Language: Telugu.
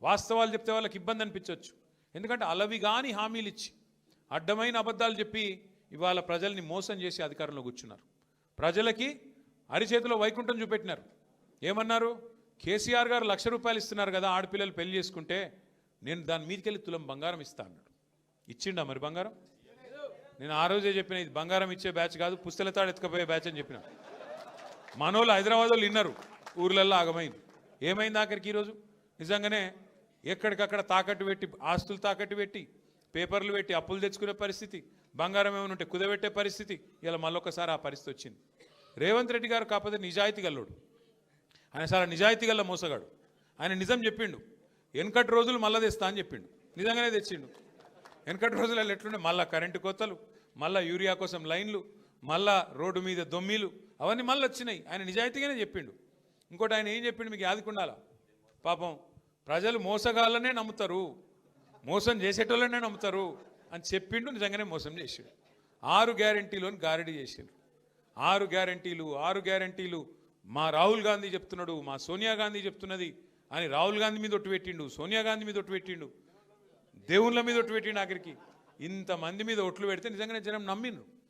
వాస్తవాలు చెప్తే వాళ్ళకి ఇబ్బంది అనిపించవచ్చు. ఎందుకంటే అలవి కాని హామీలు ఇచ్చి అడ్డమైన అబద్ధాలు చెప్పి ఇవాళ ప్రజల్ని మోసం చేసి అధికారంలో కూర్చున్నారు. ప్రజలకి అరిచేతిలో వైకుంఠం చూపెట్టినారు. ఏమన్నారు? కేసీఆర్ గారు ₹1,00,000 ఇస్తున్నారు కదా ఆడపిల్లలు పెళ్లి చేసుకుంటే, నేను దాని మీదకెళ్ళి తులం బంగారం ఇస్తా అన్నాడు. ఇచ్చిండా మరి బంగారం? నేను ఆ రోజే చెప్పిన, ఇది బంగారం ఇచ్చే బ్యాచ్ కాదు, పుస్తల తాడు ఎత్తుకపోయే బ్యాచ్ అని చెప్పిన. మనోళ్ళు హైదరాబాద్ వాళ్ళు విన్నారు, ఊర్లల్లో ఆగమైంది. ఏమైంది ఆఖరికి ఈరోజు? నిజంగానే ఎక్కడికక్కడ తాకట్టు పెట్టి, ఆస్తులు తాకట్టు పెట్టి, పేపర్లు పెట్టి అప్పులు తెచ్చుకునే పరిస్థితి, బంగారం ఏమైనా ఉంటే కుదబెట్టే పరిస్థితి, ఇలా మళ్ళొకసారి ఆ పరిస్థితి వచ్చింది. రేవంత్ రెడ్డి గారు కాకపోతే నిజాయితీ గల్లోడు, ఆయన చాలా నిజాయితీ గల్ల మోసగాడు. ఆయన నిజం చెప్పిండు, వెనకటి రోజులు మళ్ళా తెస్తా అని చెప్పిండు. నిజంగానే తెచ్చిండు. వెనకటి రోజులలో ఎట్లుండే, మళ్ళా కరెంటు కోతలు, మళ్ళా యూరియా కోసం లైన్లు, మళ్ళా రోడ్డు మీద దొమ్మీలు, అవన్నీ మళ్ళీ వచ్చినాయి. ఆయన నిజాయితీగానే చెప్పిండు. ఇంకోటి ఆయన ఏం చెప్పిండు మీకు యాదుకుండాలా, పాపం ప్రజలు మోసగాళ్ళనే నమ్ముతారు, మోసం చేసేటోళ్ళనే నమ్ముతారు అని చెప్పిండు. నిజంగానే మోసం చేసిండు. 6 గ్యారెంటీలను గారడీ చేసిండు. 6 గ్యారెంటీలు మా రాహుల్ గాంధీ చెప్తున్నాడు, మా సోనియా గాంధీ చెప్తున్నది అని రాహుల్ గాంధీ మీద ఒట్టు పెట్టిండు, సోనియా గాంధీ మీద ఒట్టు పెట్టిండు, దేవుళ్ళ మీద ఒట్టు పెట్టిండు. ఆఖరికి ఇంతమంది మీద ఒట్లు పెడితే నిజంగానే జనం నమ్మిండ్రు.